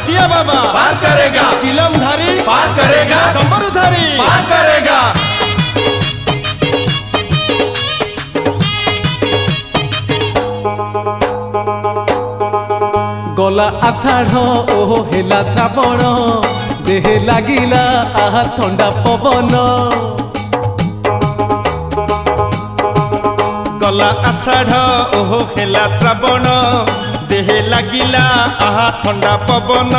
चटिया बाबा पार करेगा, चिलम धारी पार करेगा, डमरू धारी पार करेगा। गला आषाढ़ ओहो हेला श्रावण देहे लागिला आहा ठंडा पवन गला आषाढ़ ओहो हेला श्रावण देहे लागिला आहा ठंडा पवन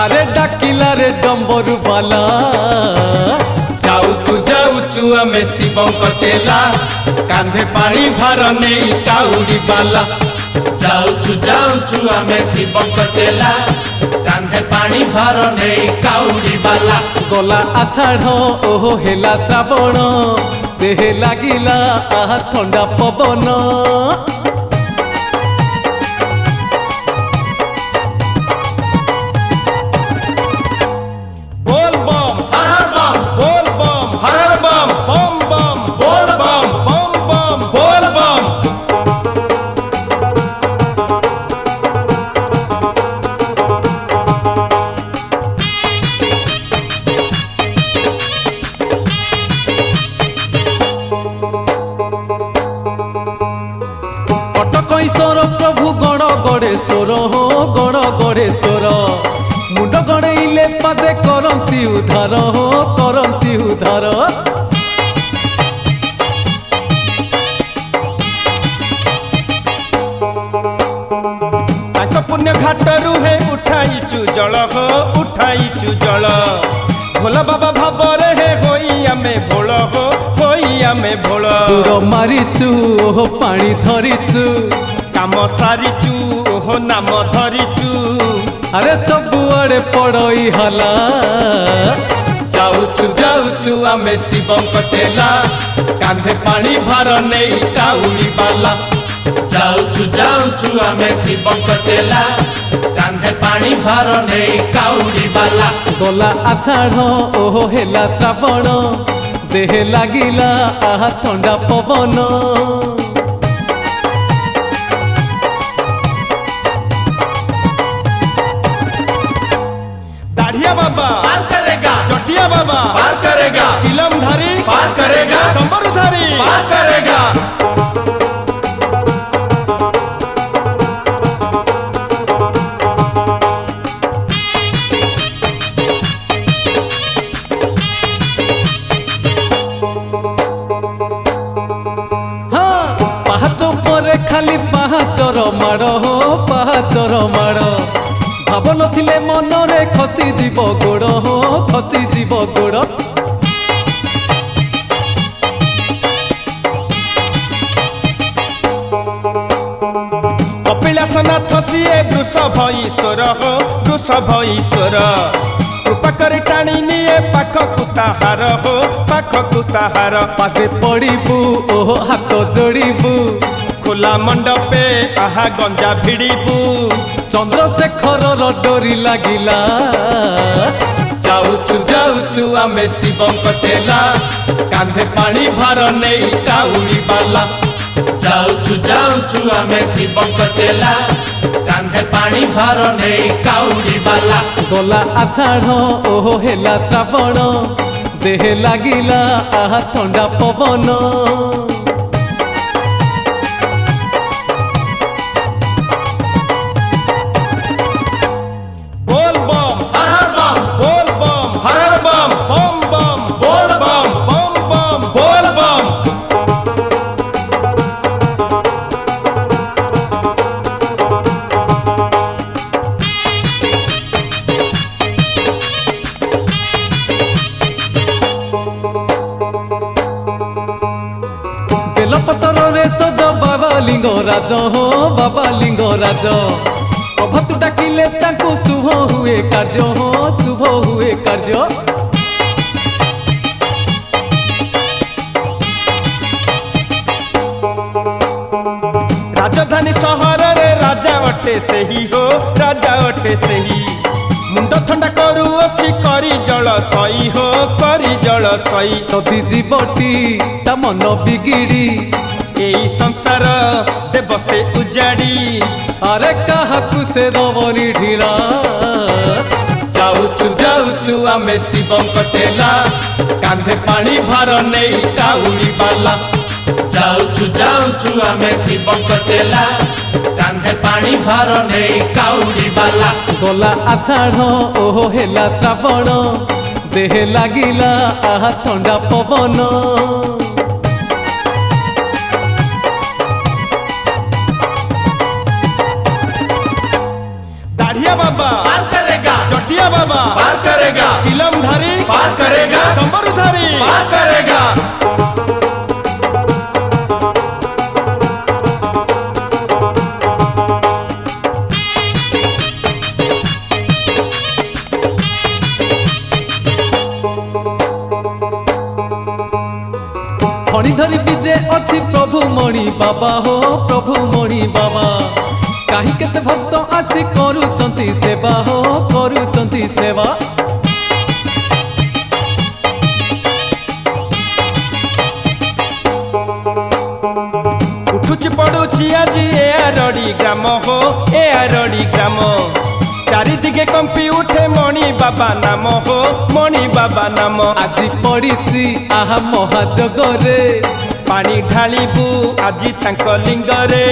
अरे डाकिला रे डम्बरू बाला जाऊचु आमे शिवंक चेला कांधे पानी भार नहीं काउडी बाला। जाऊचु आमे शिवंक चेला कांधे पानी भार नहीं काउडी बाला। गला आषाढ़ ओहो हेला श्रावण देहे लागिला आहा ठंडा पवन बोल बम हर हर बम, बोल बम हर हर बम, बम बम बोल बम, बम बम बोल बम। कटकईश्वर प्रभु गण गणेश्वर हो गण गणेश्वर मुंड गणेइले पादे करंती उद्धार हो करंती उद्धार ताक पुण्य घाटरू हे उठाइचु जल हो उठाइचु जल भोला बाबा भावरे हे होई आमे भोल हो होई आमे भोल दूर मारिचु ओहो पानी धरिचु काम सारिचु ओहो नाम धरिचु अरे सबुआड़े पड़ई हला जाऊचु आमे शिवंक चेला कांधे पानी भार नहीं काउडी बाला। जाऊचु आमे शिवंक चेला कांधे पानी भार नहीं काउडी बाला। गला आषाढ़ ओहो हेला श्रावण देहे लागिला आहा ठंडा पवन दाढ़िया बाबा पार करेगा, चटिया बाबा पार करेगा, चिलम धारी पार करेगा, डमरू धारी पार करेगा। हाँ पाहाच परे खाली पाहाचर माड़ हो पाहाचर माड़ भाव नथिले मनरे खसी जीव गोड़ हो खसी जीव गोड़ कपिलासनाथ सिए वृषभ ईश्वर हो वृषभ ईश्वर कृपा कर टाणी निये पाखकु ताहार हो पाखकु ताहार पादे पड़िबू ओहो हाथ जोड़िबू खोला मंडपे आहा गंजा भिड़िबू चंद्रशेखर डोरी लागिला जाऊचु आमे शिवंक चेला कांधे पानी भार नहीं काउडी बाला। जाऊचु आमे शिवंक चेला कांधे पानी भार नहीं काउडी बाला। गला आषाढ़ ओहो हेला श्रावण देहे लागिला आहा ठंडा पवन बोल बम हर हर बम, बोल बम हर हर बम, बम बम बोल बम, बम बम बोल बम। बेलपतर रे सज बाबा लिंगराज हो बाबा लिंगराज प्रभु तू डाकिले तांको शुभ हुए कार्य हो शुभ हुए कार्य राजधानी सहर रे राजा अटे सेही हो राजा अटे सेही मुंड ठंडा करुअछि करी जल सई हो करी जल सई तथि जीवटी ता मन बिगिड़ी एई संसार देव से उजाड़ी अरे काहाकू से दबनी ढीला ଯାଉଛୁ ଆମେ ଶିବଙ୍କ ଚେଲା କାନ୍ଧେ ପାଣି ଭାର ନେଇ କାଉଡ଼ି ବାଲା ଯାଉଛୁ ଆମେ ଶିବଙ୍କ ଚେଲା କାନ୍ଧେ ପାଣି ଭାର ନେଇ କାଉଡ଼ି ବାଲା ଗଲା ଆଷାଢ଼ ଓହୋ ହେଲା ଶ୍ରାବଣ ଦେହେ ଲାଗିଲା ଆହା ଥଣ୍ଡା ପବନ दाढ़िया बाबा पार करेगा चटिया बाबा पार करेगा चिलम धारी पार करेगा डमरू धारी पार करेगा ଖଣି ଧରି ବିଜେ ଅଛି ପ୍ରଭୁ ମଣି ବାବା ହୋ ପ୍ରଭୁ ମଣି ବାବା କାହିଁ କେତେ ଭକ୍ତ ଆସି କରୁଛନ୍ତି ସେବା ହୋ କରୁଛନ୍ତି ସେବା ଉଠୁଛି ପଡୁଛି ଆଜି ଏ ଆରଡ଼ି ଗ୍ରାମ ହୋ ଏ ଆରଡ଼ି ଗ୍ରାମ ଚାରିଦିଗେ କମ୍ପି ଉଠେ ମଣି ବାବା ନାମ ହୋ ମଣି ବାବା ନାମ ଆଜି ପଡ଼ିଛି ଆହା ମହାଜଗରେ ପାଣି ଢାଳିବୁ ଆଜି ତାଙ୍କ ଲିଙ୍ଗରେ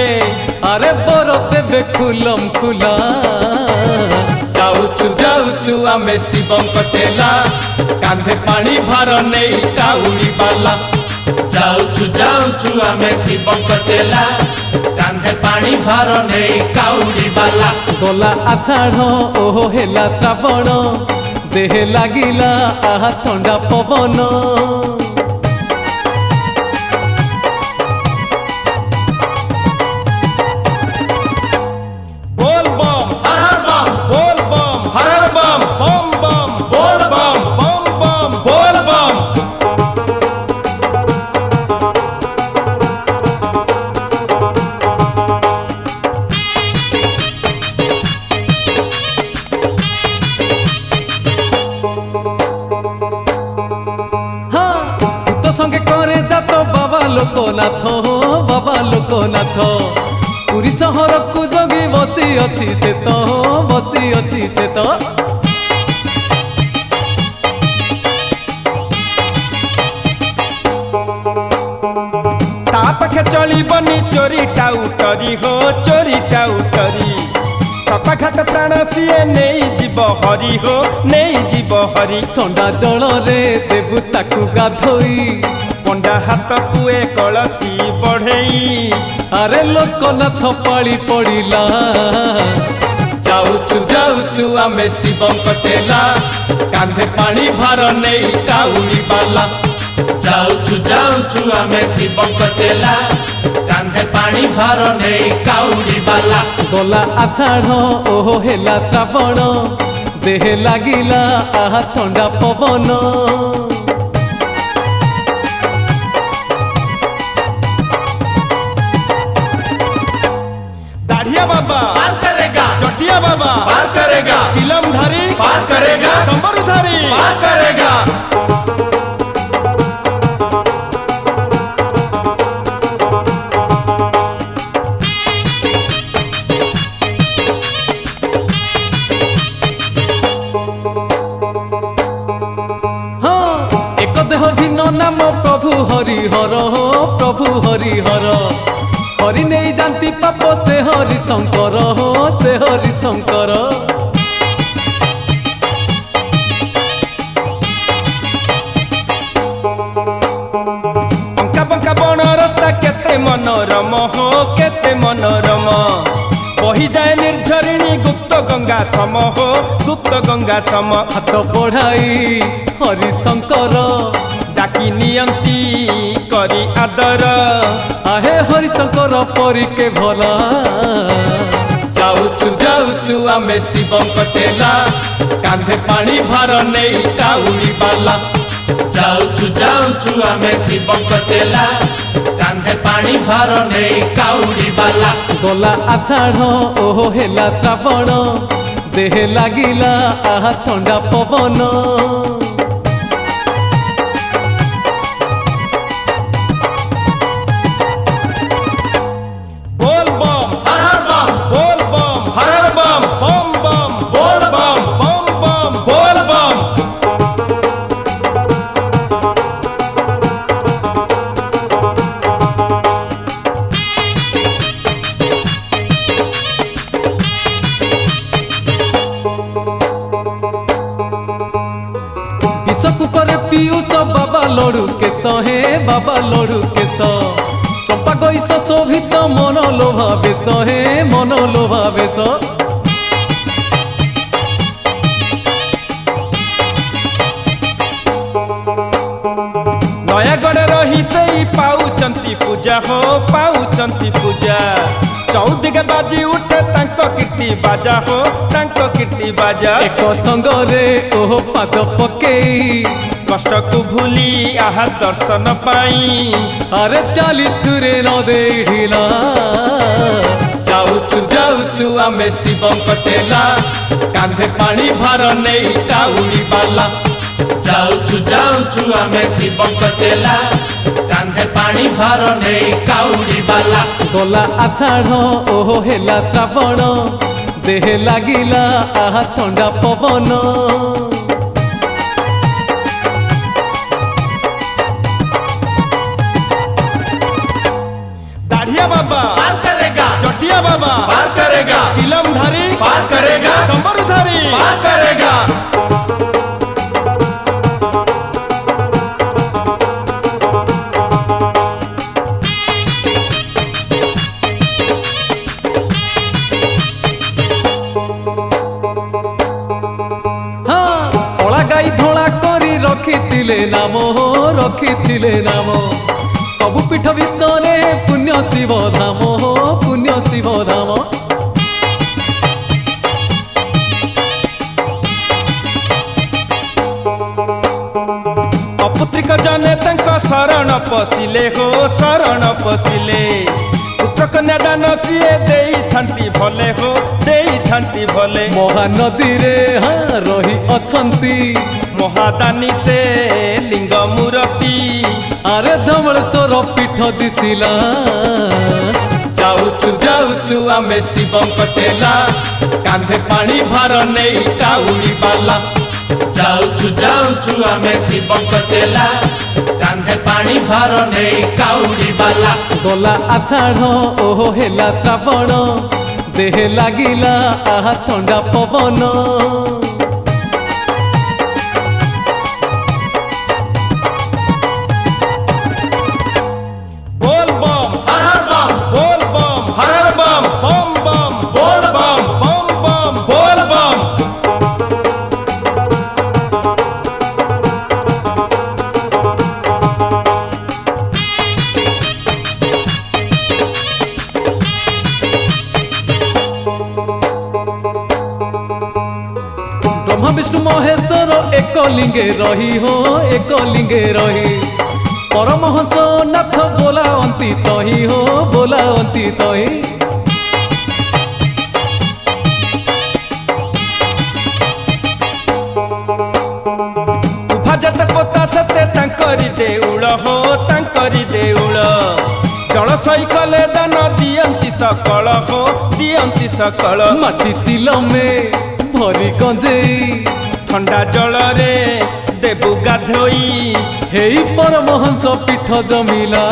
ଆରେ ବର ଦେବେ ଖୁଲମ ଖୁଲା ଯାଉଛୁ ଆମେ ଶିବଙ୍କ ଚେଲା କାନ୍ଧେ ପାଣି ଭାର ନେଇ କାଉଡ଼ି ବାଲା ଯାଉଛୁ ଆମେ ଶିବଙ୍କ ଚେଲା କାନ୍ଧେ ପାଣି ଭାର ନେଇ କାଉଡ଼ି ବାଲା ଗଲା ଆଷାଢ଼ ଓହୋ ହେଲା ଶ୍ରାବଣ ଦେହେ ଲାଗିଲା ଆହା ଥଣ୍ଡା ପବନ बोल बम हर हर बम बोल बम हर हर बम बम बम बोल बम बम बम बोल बम ହଁ ଭୂତ ସଙ୍ଗେ କରେ ଜାତ ବାବା ଲୋକନାଥ ହୋ ବାବା ଲୋକନାଥ ପୁରୀ ସହରକୁ ଜଗି ବସି ଅଛି ସେ ତ ହୋ ବସି ଅଛି ସେ ତ ତା ପାଖେ ଚଳିବନି ଚୋରି ଟାଉଟରି ହୋ ଚୋରି ଟାଉଟରି ସପାଘାତ ପ୍ରାଣ ସିଏ ନେଇଯିବ ହରି ହୋ ନେଇଯିବ ହରି ଥଣ୍ଡା ଜଳରେ ଦେବୁ ତାକୁ ଗାଧୋଇ ପଣ୍ଡା ହାତକୁ ଏ କଳସୀ ବଢେଇ ଆରେ ଲୋକନାଥ ପାଳି ପଡ଼ିଲା ଯାଉଛୁ ଆମେ ଶିବଙ୍କ ଚେଲା କାନ୍ଧେ ପାଣି ଭାର ନେଇ କାଉଡ଼ି ବାଲା ଯାଉଛୁ ଆମେ ଶିବଙ୍କ ଚେଲା କାନ୍ଧେ ପାଣି ଭାର ନେଇ କାଉଡ଼ି ବାଲା ଗଲା ଆଷାଢ଼ ଓହୋ ହେଲା ଶ୍ରାବଣ ଦେହେ ଲାଗିଲା ଆହା ଥଣ୍ଡା ପବନ दाढ़िया बाबा पार करेगा चटिया बाबा पार करेगा चिलम धारी पार करेगा डमरू धारी पार करेगा ହଁ ଏକ ଦେହ ଭିନ୍ନ ନାମ ପ୍ରଭୁ ହରିହର ହୋ ପ୍ରଭୁ ହରିହର ହରି ନେଇ ଯାନ୍ତି ପାପ ସେ ହରି ଶଙ୍କର ହୋ ସେ ହରି ଶଙ୍କର ଅଙ୍କା ବଙ୍କା ବଣ ରାସ୍ତା କେତେ ମନୋରମ ହୋ କେତେ ମନୋରମ ବହିଯାଏ ନିର୍ଝରିଣୀ ଗୁପ୍ତ ଗଙ୍ଗା ସମ ହୋ ଗୁପ୍ତ ଗଙ୍ଗା ସମ ହାତ ବଢ଼ାଇ ହରି ଶଙ୍କର ଡାକି ନିଅନ୍ତି କରି ଆଦର ଆହେ ହରି ଶଙ୍କର ପରି କେ ଭଲା ଯାଉଛୁ ଆମେ ଶିବଙ୍କ ଚେଲା କାନ୍ଧେ ପାଣି ଭାର ନେଇ କାଉଡ଼ି ବାଲା ଯାଉଛୁ ଆମେ ଶିବଙ୍କ ଚେଲା କାନ୍ଧେ ପାଣି ଭାର ନେଇ କାଉଡ଼ି ବାଲା ଗଲା ଆଷାଢ଼ ଓହୋ ହେଲା ଶ୍ରାବଣ ଦେହେ ଲାଗିଲା ଆହା ଥଣ୍ଡା ପବନ बोल बम हर हर बम बोल बम हर हर बम बम बम बोल बम बम बम बोल बम କୁକରେ ପିୟୁଷ ବାବା ଲଡୁ କେଶ ହେ ବାବା ଲଡୁ କେଶ ଚମ୍ପା କଇସ ଶୋଭିତ ମନ ଲୋଭା ବେଶ ହେ ମନ ଲୋଭା ବେଶ ନୟାଗଡ଼ ରହି ସେଇ ପାଉଛନ୍ତି ପୂଜା ହୋ ପାଉଛନ୍ତି ପୂଜା ଚଉଦିଗ ବାଜି ଉଠେ ତାଙ୍କ କୀର୍ତ୍ତି ବାଜା ହୋ ତାଙ୍କ କୀର୍ତ୍ତି ବାଜା ଏକ ସଙ୍ଗରେ ଓହ ପାଦ ପକେଇ କଷ୍ଟକୁ ଭୁଲି ଆହା ଦର୍ଶନ ପାଇଁ ଆରେ ଚାଲିଛୁ ରେ ନ ଦେଇଢିଲା ଯାଉଛୁ ଯାଉଛୁ ଆମେ ଶିବଙ୍କ ଚେଲା କାନ୍ଧେ ପାଣି ଭାର ନେଇ କାଉଡ଼ି ବାଲା ଯାଉଛୁ ଯାଉଛୁ ଆମେ ଶିବଙ୍କ ଚେଲା କାନ୍ଧେ ପାଣି ଭାର ନେଇ କାଉଡ଼ି ବାଲା ଗଲା ଆଷାଢ଼ ଓହ ହେଲା ଶ୍ରାବଣ ଦେହେ ଲାଗିଲା ଆହା ଥଣ୍ଡା ପବନ दाढ़िया बाबा पार करेगा चटिया बाबा पार करेगा चिलम धारी पार करेगा डमरू धारी पार करेगा କଳା ଗାଈ ଧଳା କରି ରଖିଥିଲେ ନାମ ହୋ ରଖିଥିଲେ ନାମ ସବୁ ପୀଠ ଭିତରେ ପୁଣ୍ୟ ଶିବ ଧାମ ହୋ ପୁଣ୍ୟ ଶିବ ଧାମ ଅପୁତ୍ରିକ ଜନେ ତାଙ୍କ ଶରଣ ପଶିଲେ ହୋ ଶରଣ ପଶିଲେ ପୁତ୍ର କନ୍ୟା ଦାନ ସିଏ ଦେଇଥାନ୍ତି ଭଲେ ହୋ ଦେଇଥାନ୍ତି ଭଲେ ମହାନଦୀରେ ରହି ଅଛନ୍ତି ମହାଦାନୀ ସେ ଲିଙ୍ଗ ମୂରତି ଆରେ ଧବଳେଶ୍ୱର ପୀଠ ଦିଶିଲା ଯାଉଛୁ ଯାଉଛୁ ଆମେ ଶିବଙ୍କ ଚେଲା କାନ୍ଧେ ପାଣି ଭାର ନେଇ କାଉଡ଼ି ବାଲା ଯାଉଛୁ ଯାଉଛୁ ଆମେ ଶିବଙ୍କ ଚେଲା କାନ୍ଧେ ପାଣି ଭାର ନେଇ କାଉଡ଼ି ବାଲା ଗଲା ଆଷାଢ଼ ଓହ ହେଲା ଶ୍ରାବଣ ଦେହେ ଲାଗିଲା ଆହା ଥଣ୍ଡା ପବନ बोल बम हर हर बम बोल बम हर हर बम बम बम बोल बम बम बम बोल बम ब्रह्मा विष्णु महेश्वर एक लिंगे रही हो एक लिंगे रही परमहंस नाथ बोलावंती तही हो बोलावंती तही ଉଭାଜତ ପୋତା ସତେ ତାଙ୍କରି ଦେଉଳ ହୋ ତାଙ୍କରି ଦେଉଳ ଜଳସଇ କଲେ ଦାନ ଦିଅନ୍ତି ସକଳ ହୋ ଦିଅନ୍ତି ସକଳ ମାଟି ଚିଲମେ ଭରି ଗଞ୍ଜେଇ ଥଣ୍ଡା ଜଳରେ ଦେବୁ ଗାଧୋଇ ହେଇ ପରମହଂସ ପୀଠ ଜମିଲା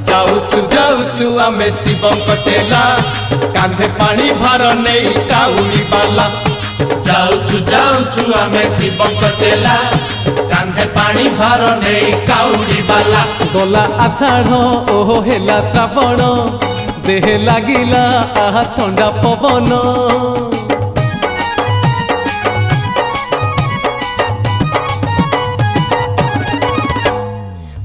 ଯାଉଛୁ ଯାଉଛୁ ଆମେ ଶିବଙ୍କ ଚେଲା କାନ୍ଧେ ପାଣି ଭାର ନେଇ କାଉଡ଼ି ବାଲା ଯାଉଛୁ ଯାଉଛୁ ଆମେ ଶିବଙ୍କ ଚେଲା କାନ୍ଧେ ପାଣି ଭାର ନେଇ କାଉଡ଼ି ବାଲା ଗଲା ଆଷାଢ଼ ଓହ ହେଲା ଶ୍ରାବଣ ଦେହେ ଲାଗିଲା ଆହା ଥଣ୍ଡା ପବନ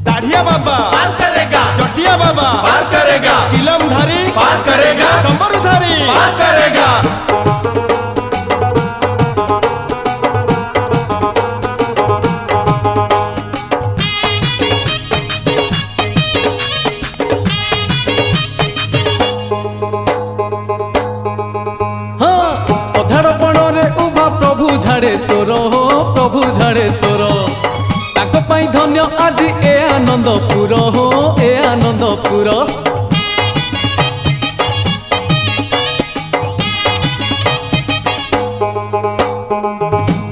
दाढ़िया बाबा पार करेगा चटिया बाबा पार करेगा चिलम धारी पार करेगा डमरू धारी पार करेगा ଅଧାରପଣରେ ଉଭା ପ୍ରଭୁ ଝାଡ଼େ ସ୍ୱର ହୋ ପ୍ରଭୁ ଝାଡ଼େ ସ୍ୱର ତାଙ୍କ ପାଇଁ ଧନ୍ୟ ଆଜି ଏ ଆନନ୍ଦପୁର ହୋ ଏ ଆନନ୍ଦପୁର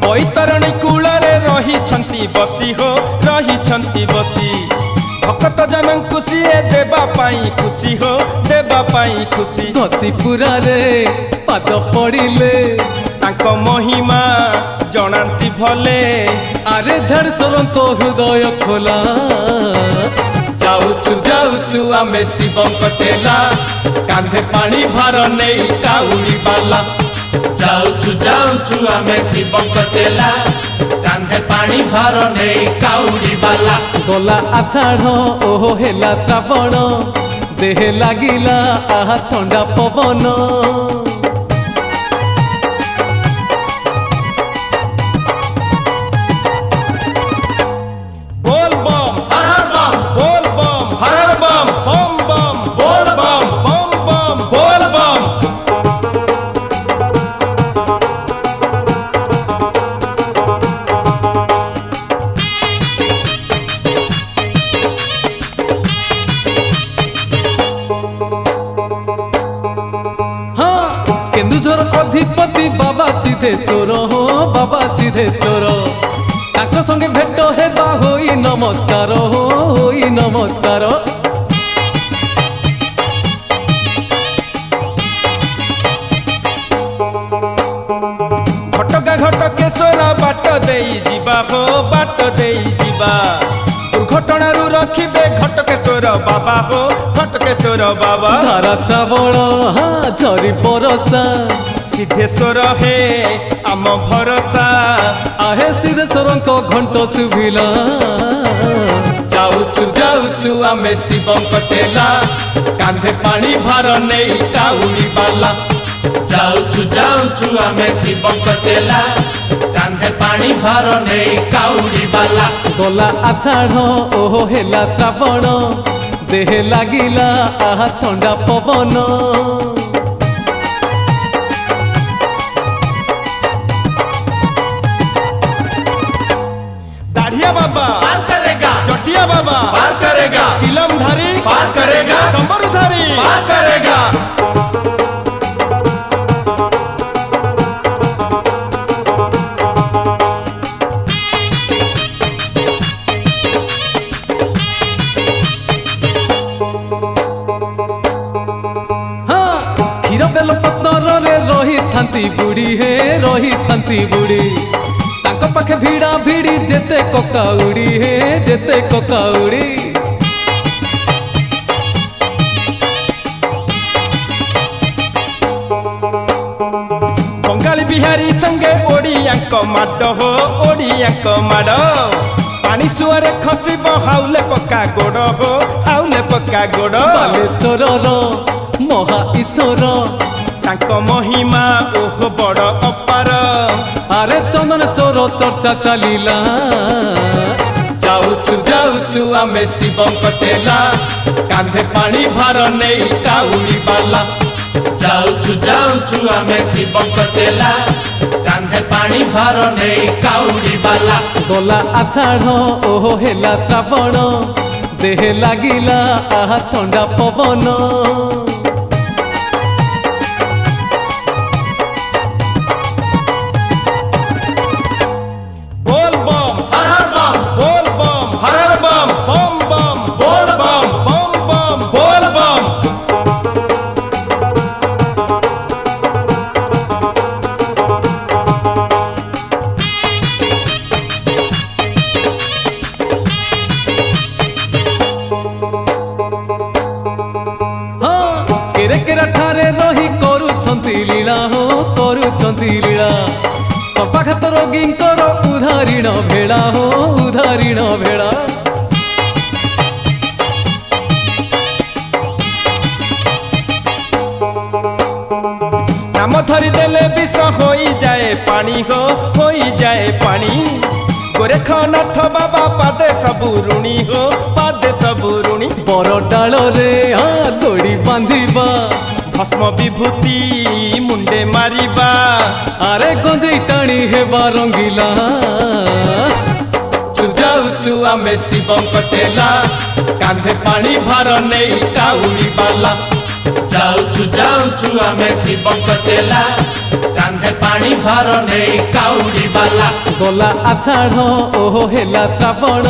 ବୈତରଣୀ କୂଳରେ ରହିଛନ୍ତି ବସି ହୋ ରହିଛନ୍ତି ବସି ଭକ୍ତ ଜନଙ୍କୁ ସିଏ ଦେବା ପାଇଁ ଖୁସି ହୋ ଦେବା ପାଇଁ ଖୁସି ଘଷିପୁରାରେ ପାଦ ପଡ଼ିଲେ ତାଙ୍କ ମହିମା ଜଣାନ୍ତି ଭଲେ ଆରେ ଝାଡ଼ସରଙ୍କ ହୃଦୟ ଖୋଲା ଯାଉଛୁ ଯାଉଛୁ ଆମେ ଶିବଙ୍କ ଚେଲା କାନ୍ଧେ ପାଣି ଭାର ନେଇ କାଉଡ଼ି ବାଲା ଯାଉଛୁ ଯାଉଛୁ ଆମେ ଶିବଙ୍କ ଚେଲା କାନ୍ଧେ ପାଣି ଭାର ନେଇ କାଉଡ଼ି ବାଲା ଗଲା ଆଷାଢ଼ ଓହୋ ହେଲା ଶ୍ରାବଣ ଦେହେ ଲାଗିଲା ଆହା ଥଣ୍ଡା ପବନ बोल बम हर हर बम बोल बम हर हर बम बम बम बोल बम बम बम बोल बम हाँ केन्दुझर अधिपति बाबा सिद्धेश्वर हो बाबा सिद्धेश्वर ताଙ୍କ संगे भेट हेबा होई नमस्कार हो होई नमस्कार घटका घटकेश्वर बाट देई जिबा हो बाट देई जिबा दुर्घटनारू रखिबे घटकेश्वर बाबा हो घटकेश्वर बाबा धारा श्रावण हाँ झरी बरसा सिद्धेश्वर हे आम भरोसा आहे सिद्धेश्वरଙ୍କ घंट शुभिला ଯାଉଛୁ ଯାଉଛୁ ଆମେ ଶିବଙ୍କ ଚେଲା କାନ୍ଧେ ପାଣି ଭାର ନେଇ କାଉଡ଼ି ବାଲା ଯାଉଛୁ ଯାଉଛୁ ଆମେ ଶିବଙ୍କ ଚେଲା କାନ୍ଧେ ପାଣି ଭାର ନେଇ କାଉଡ଼ି ବାଲା ଗଲା ଆଷାଢ଼ ଓହୋ ହେଲା ଶ୍ରାବଣ ଦେହେ ଲାଗିଲା ଆହା ଥଣ୍ଡା ପବନ दाढ़िया बाबा पार करेगा चटिया बाबा पार करेगा चिलम धारी पार करेगा डमरू धारी पार करेगा हाँ क्षीर बेल पत्तरे रही बुढ़ी हे रही बुढ़ी ताଙ୍କ पाखे भिड़ा भिड़ी जेते ककाउड़ी हे जेते ककाउड़ी बंगाली बिहारी संगे ओडियांक माड हो ओडियांक माड पानी सुअरे खसिब हाउले पक्का गोड़ हो हाउले पक्का गोड़ बालेश्वरर महा ईश्वर तांक महिमा ओह बड़ अपार आरे चंदनेश्वर चर्चा चलिला ଯାଉଛୁ ଯାଉଛୁ ଆମେ ଶିବଙ୍କ ଚେଲା କାନ୍ଧେ ପାଣି ଭାର ନେଇ କାଉଡ଼ି ବାଲା ଯାଉଛୁ ଯାଉଛୁ ଆମେ ଶିବଙ୍କ ଚେଲା କାନ୍ଧେ ପାଣି ଭାର ନେଇ କାଉଡ଼ି ବାଲା ଗଲା ଆଷାଢ଼ ଓହୋ ହେଲା ଶ୍ରାବଣ ଦେହେ ଲାଗିଲା ଆହା ଥଣ୍ଡା ପବନ बोल बम हर हर बम बोल बम हर हर बम बम बम बोल बम बम बम बोल बम हाँ केरे केरा ठारे रही करुछंती लीला हो करुछंती लीला सफाघात रोगींकर उधारीण भेड़ा हो उधारीण भेड़ा नाम धरी देले विष हो जाए पानी हो जाए पानी गोरेखनाथ बाबा पादे सबु ऋणी हो पादे सबु ऋणी बर डाल रे हाँ गोड़ी बांधिबा भस्म विभूति मुंडे मारिबा आरे गंजेई टाणी हेबा रंगीला ଯାଉଛୁ ଆମେ ଶିବଙ୍କ ଚେଲା କାନ୍ଧେ ପାଣି ଭାର ନେଇ କାଉଡ଼ି ବାଲା ଯାଉଛୁ ଯାଉଛୁ ଆମେ ଶିବଙ୍କ ଚେଲା କାନ୍ଧେ ପାଣି ଭାର ନେଇ କାଉଡ଼ି ବାଲା ଗଲା ଆଷାଢ଼ ଓହୋ ହେଲା ଶ୍ରାବଣ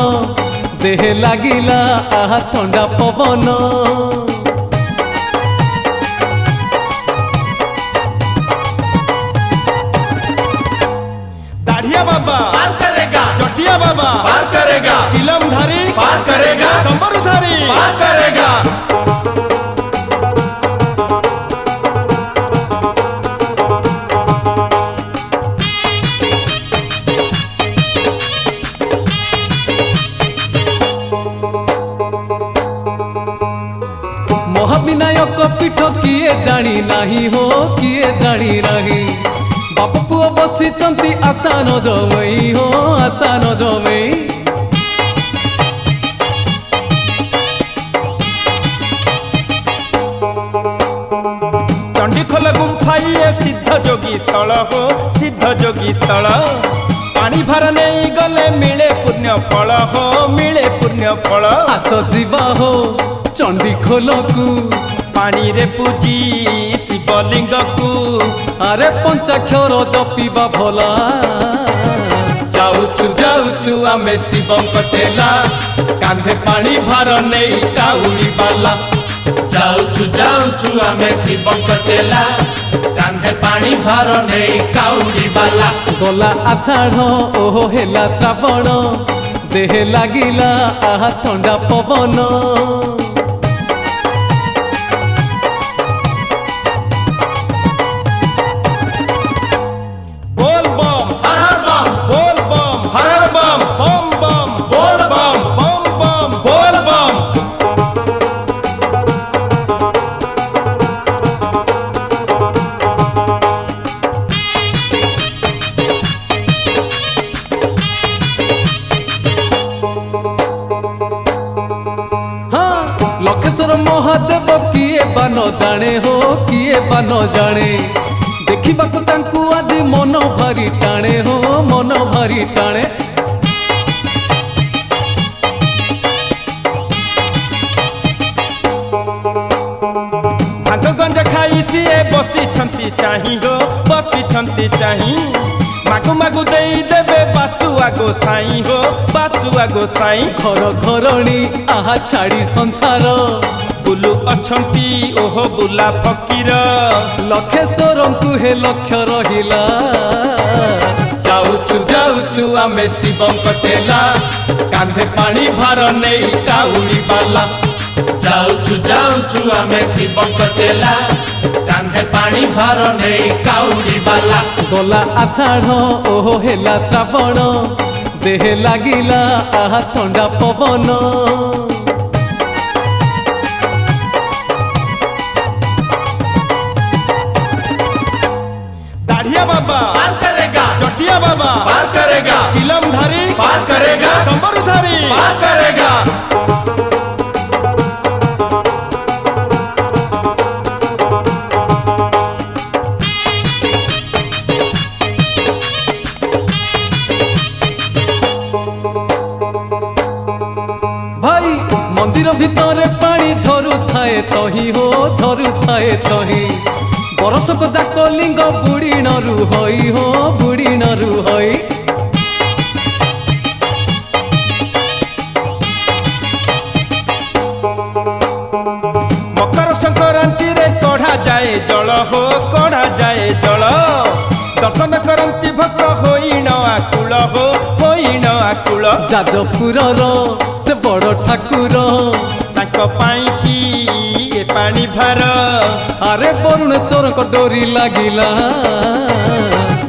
ଦେହେ ଲାଗିଲା ଆହା ଥଣ୍ଡା ପବନ दाढ़िया दाढ़िया बाबा पार करेगा, चटिया बाबा पार करेगा, चिलम धारी पार करेगा, डमरू धारी पार करेगा। महाविनायक पीठ किए जानी नाही हो किए जानी नाही बाप पुओ बसिचंती आस्थान जमई हो आस्थान जमई चंडीखोल गुम्फाई ए सिद्ध जोगी स्थल हो सिद्ध जोगी स्थल पानी भार नहीं गले मिले पुण्य फल हो मिले पुण्य फल आस जीवा हो चंडी खोलकू पानी रे पूजी शिवलिंग को अरे पंचाक्षर जपिबा भला जाऊचु जाऊचु आमे शिवंक चेला कांधे पानी भार नहीं काउली बाला। जाऊचु जाऊचु आमे शिवंक चेला कांधे पानी भार नहीं काउली बाला। गला आषाढ़ ओहो हेला श्रावण देहे लागिला आहा ठंडा पवन बोल बम हर हर बम, बोल बम हर हर बम, बम बम बोल बम, बम बम बोल बम। हाँ लखेश्वर महादेव किए बान जाने हो किए बान जाने देखिबाकू तांकू आज मन भारी टाणे हो मन भारी टाणे भांग गंज खाई सीए बसिछंती चाही हो बसिछंती चाही मागु मागु देई देबे बासुआ गोसाई हो बासुआ गोसाई घर घरणी आहा छाड़ी संसार बुलु अछंती ओहो बुला फकीर लखेश्वरंकु हे लक्ष्य रहिला जाऊचु जाऊचु आमे शिवंक चेला कांधे पानी भार नहीं काउली बाला। जाऊचु जाऊचु आमे शिवंक चेला कांधे पानी भार नहीं काउली बाला। गला आषाढ़ ओहो हेला श्रावण देहे लागिला आहा ठंडा पवन दाढ़िया बाबा पार करेगा, चटिया बाबा पार करेगा, चिलम धारी पार करेगा, डमरू धारी पार करेगा। भाई मंदिर भितर पानी झरु थाए तही हो झरु थाए तही बरसक जाक लिंग बुड़ी नरु हई हो बुड़ी नरु हई मकर संक्रांति रे कढ़ा जाए जल हो कढ़ा जाए जल दर्शन करंती भक्त होइन आकुल हो होइन आकुल जाजपुरर से बड़ ठाकुर ताଙ୍କ ପାଇଁ କି ଏ ପାଣି ଭାର अरे वरुणेश्वर को डोरी लागिला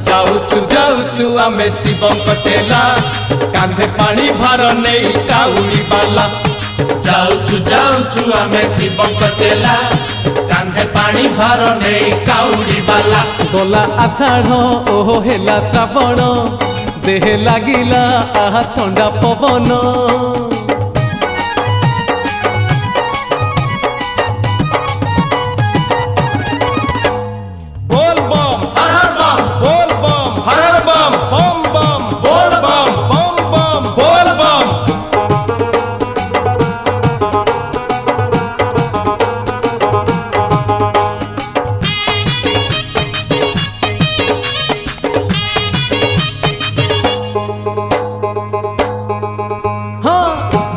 जाऊचु जाऊचु आमे शिवंक चेला कांधे पानी भार नहीं काउली बाला। जाऊचु जाऊचु आमे शिवंक चेला कांधे पानी भार नहीं काउली बाला। गला आषाढ़ ओहो हेला श्रावण देहे लागिला आहा ठंडा पवन बोल बम हर हर बम, बोल बम हर हर बम, बम बम बोल बम, बम बम बोल बम। हाँ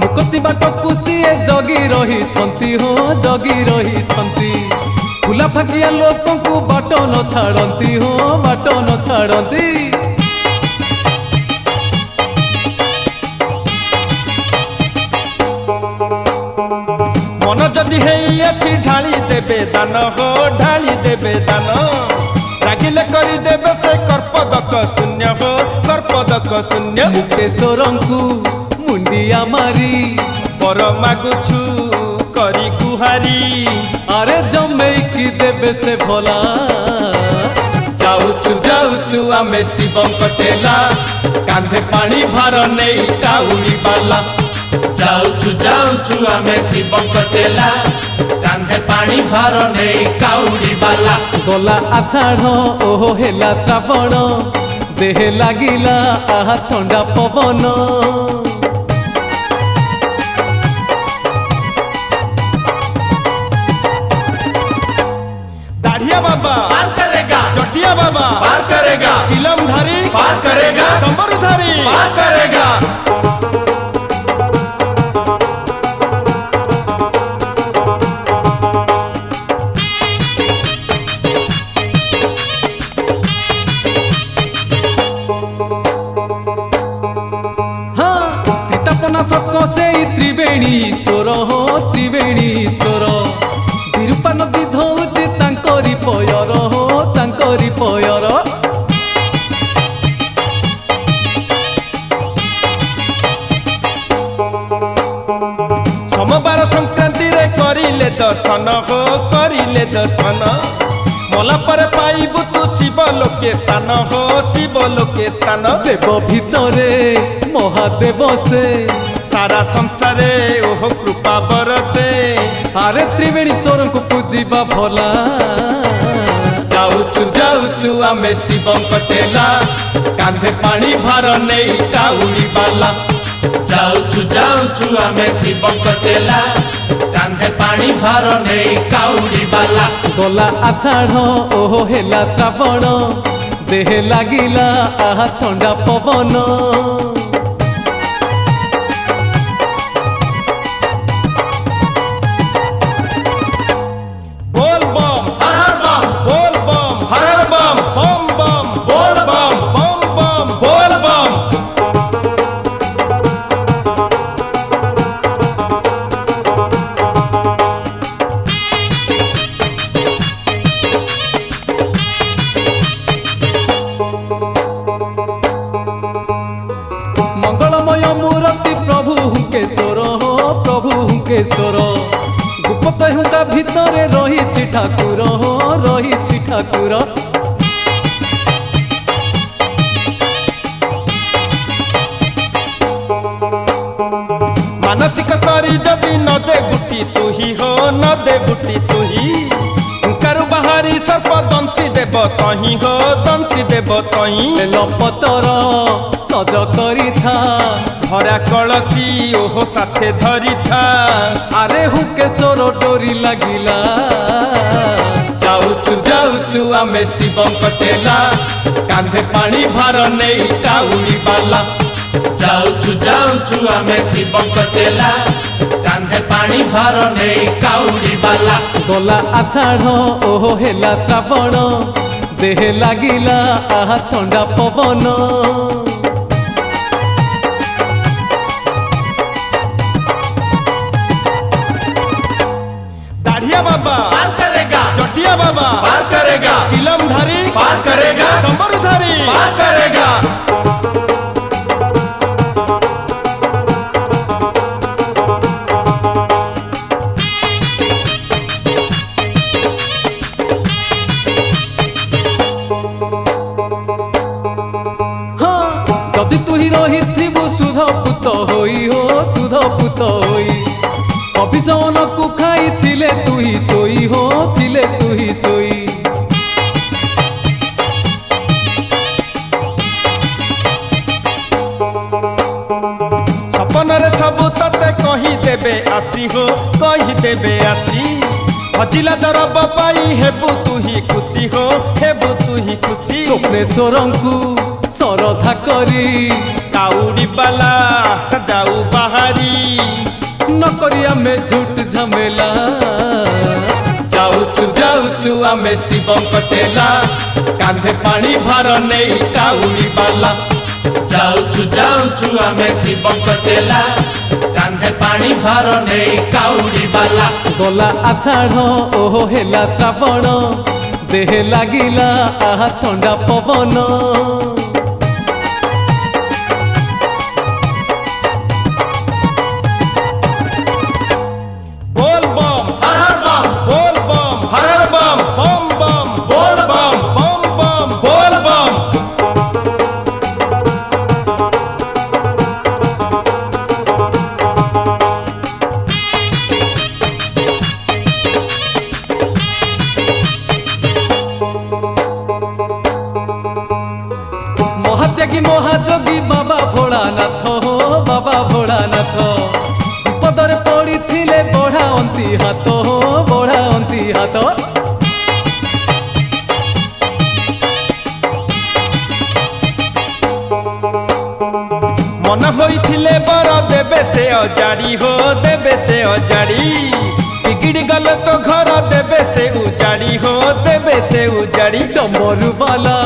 मुकति बाटकु सीए जगी रही हो जगी रही फुला फाकिया लोकंकु बाट न छाड़ती हो बाट न छाड़ती देबे दान हो ढाली देबे दान रागिले करी देबे से कर्पदक शून्य हो कर्पदक शून्य मुक्तेश्वरंकु मुंडिया मारी पर मागुछु करी गुहारी अरे जमेकी देबे से भला जाऊचु आमे शिवंक चेला कांधे पानी भार नहीं काउली बाला जाऊचु आमे शिवंक चेला कांधे पानी भार नहीं काउली बाला गला आषाढ़ ओहो हेला श्रावण देहे लागिला आहा ठंडा पवन दाढ़िया बाबा पार करेगा चटिया बाबा पार करेगा चिलमधारी पार करेगा डमरूधारी पार करेगा हाँ त्रितापना सत्क से त्रिवेणी ईश्वर हो त्रिवेणी ईश्वर विरूपा नदी धौची तांकरी पयर हो तांकरी पयर सोमवार संक्रांति रे करिले दर्शन हो करिले दर्शन मला पर पाइबु तू शिव लोके स्थान हो शिव लोके स्थान देव भितरे महादेव से सारा संसारे ओहो कृपा बरसे अरे त्रिवेणीश्वर को पूजिबा भला जाऊचु आमे शिवंक चेला कांधे पानी भार नहीं काउली बाला जाऊचु आमे शिवंक चेला कांधे पानी भार नहीं काउली बाला गला आषाढ़ ओहो हेला श्रावण देहे लागिला आहा ठंडा पवन बोल बम हर हर बम बोल बम हर हर बम बम बम बोल बम बम बम बोल बम मंगलमय मूर्ति प्रभु हुकेश्वर हो प्रभु हुकेश्वर गुप्त हुका भितरे रही ठाकुर हो रही ठाकुर मानसिक करी जदि न दे बुटी तुही हो न दे बुटी तुही हुंकारू बाहारी सर्प दंशी देव तही हो दंशी देव तही लपतर सज करी था भरा कलसी ओहो साथे धरी था अरे हुकेश्वर डोरी लागिला जाऊचु आमे शिवंक चेला कांधे पानी भार नहीं काउली बाला जाऊचु आमे शिवंक चेला कांधे पानी भार नहीं काउली बाला गला आषाढ़ ओहो हेला श्रावण देहे लागिला आहा ठंडा पवन दाढ़िया बाबा पार करेगा चटिया बाबा पार करेगा चिलमधारी पार करेगा डमरूधारी पार करेगा हाँ जदि तुही रही सुध पुत होई हो सुध पुत होई अभिशवन को खाई थिले तुही सोई हो थिले तुही सोई सपन रे सबू तते कही देबे आसी हो कही देबे आसी हजिला दरब पाई हेबु तुही खुशी हो हेबु तुही खुशी स्वप्नेश्वरंकु सरधा करी काउडी बाला जाऊ बाहारी न करी आमे झूठ झमेला जाऊचु आमे शिवंक चेला कांधे पानी भार नहीं काउली बाला ଯାଉଛୁ ଯାଉଛୁ ଆମେ ଶିବଙ୍କ ଚେଲା କାନ୍ଧେ ପାଣି ଭାର ନେଇ କାଉଡ଼ି ବାଲା ଗଲା ଆଷାଢ଼ ଓହୋ ହେଲା ଶ୍ରାବଣ ଦେହେ ଲାଗିଲା ଆହା ଥଣ୍ଡା ପବନ बोल बम हर हर बम बोल बम हर हर बम बम बम बोल बम बम बम बोल बम মহাত্যাগী মহাযোগী বাবা ভোଳାনাথ হো বাবা ভোଳାনাথ বিপদরে পড়িଥିଲେ বঢ়াଅନ୍ତି হাত হো বঢ়াଅନ୍ତି হাত मन होइथिले बर देबे से अजाड़ी हो देबे से अजाड़ी बिगड़ गल तो घर देबे से उजाड़ी हो देबे से उजाड़ी डमरू बाला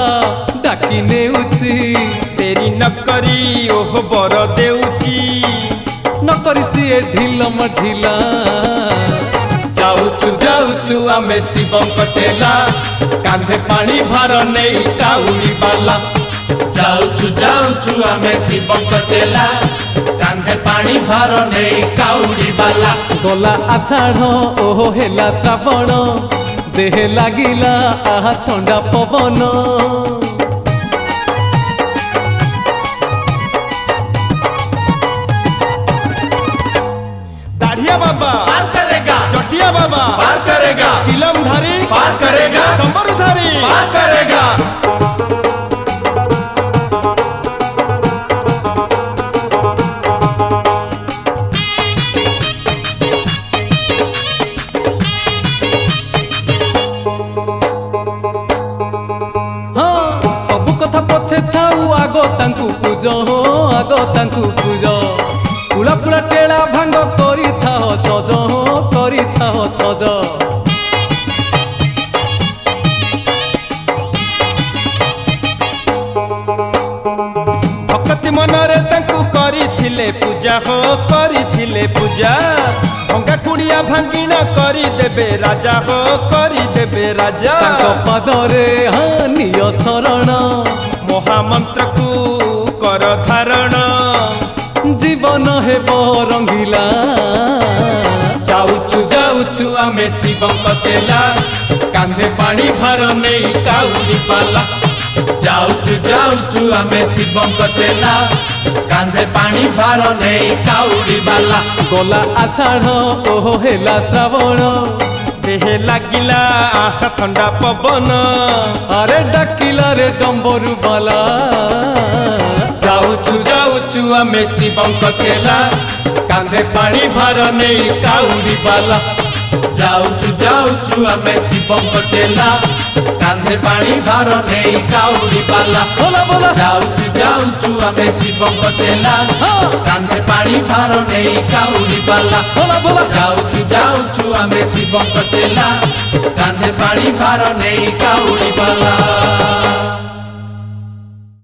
डाकी नेउची तेरी नकरी ओह बर देउची नकरी सिए ढिलम ढिला ଯାଉଛୁ ଯାଉଛୁ ଆମେ ଶିବଙ୍କ ଚେଲା କାନ୍ଧେ ପାଣି ଭାର ନେଇ କାଉଡ଼ି ବାଲା ଯାଉଛୁ ଯାଉଛୁ ଆମେ ଶିବଙ୍କ ଚେଲା କାନ୍ଧେ ପାଣି ଭାର ନେଇ କାଉଡ଼ି ବାଲା ଗଲା ଆଷାଢ଼ ଓହୋ ହେଲା ଶ୍ରାବଣ ଦେହେ ଲାଗିଲା ଆହା ଥଣ୍ଡା ପବନ दाढ़िया बाबा पार करेगा चटिया बाबा पार करेगा चिलम धारी पार करेगा डमरू धारी पार करेगा ହଁ ସବୁ କଥା ପଛେ ଥାଉ ଆଗ ତାଙ୍କୁ ପୂଜ ହୋ ଆଗ ତାଙ୍କୁ ପୂଜ ପୁଳା ପୁଳା ଟେଳା ଭାଙ୍ଗ କରିଥାଅ ସଜ ହୋ କରିଥାଅ ସଜ ଭକ୍ତି ମନରେ ତାଙ୍କୁ କରିଥିଲେ ପୂଜା ହୋ କରିଥିଲେ ପୂଜା ଭଙ୍ଗା କୁଡ଼ିଆ ଭାଙ୍ଗିଣା କରିଦେବେ ରାଜା ହୋ କରିଦେବେ ରାଜା ତାଙ୍କ ପାଦରେ ହଁ ନିୟ ଶରଣ ମହାମନ୍ତ୍ରକୁ କର ଧାରଣ ଜୀବନ ହେବ ରଙ୍ଗିଲା ଯାଉଛୁ ଯାଉଛୁ ଆମେ ଶିବଙ୍କ ଚେଲା କାନ୍ଧେ ପାଣି ଭାର ନେଇ କାଉଡ଼ି ବାଲା ଯାଉଛୁ ଯାଉଛୁ ଆମେ ଶିବଙ୍କ ଚେଲା କାନ୍ଧେ ପାଣି ଭାର ନେଇ କାଉଡ଼ି ବାଲା ଗଲା ଆଷାଢ଼ ଓହୋ ହେଲା ଶ୍ରାବଣ ଦେହେ ଲାଗିଲା ଆହା ଥଣ୍ଡା ପବନ ଆରେ ଡାକିଲା ରେ ଡମ୍ବରୁ ବାଲା ଯାଉଛୁ ଯାଉଛୁ ଆମେ ଶିବଙ୍କ ଚେଲା କାନ୍ଧେ ପାଣି ଭାର ନେଇ କାଉଡ଼ି ବାଲା ଯାଉଛୁ ଯାଉଛୁ ଆମେ ଶିବଙ୍କ ଚେଲା କାନ୍ଧେ ପାଣି ଭାର ନେଇ କାଉଡ଼ି ବାଲା ବୋଲା ବୋଲା ଯାଉଛୁ ଯାଉଛୁ ଆମେ ଶିବଙ୍କ ଚେଲା ହଁ କାନ୍ଧେ ପାଣି ଭାର ନେଇ କାଉଡ଼ି ବାଲା ବୋଲା ବୋଲା ଯାଉଛୁ ଯାଉଛୁ ଆମେ ଶିବଙ୍କ ଚେଲା କାନ୍ଧେ ପାଣି ଭାର ନେଇ କାଉଡ଼ି ବାଲା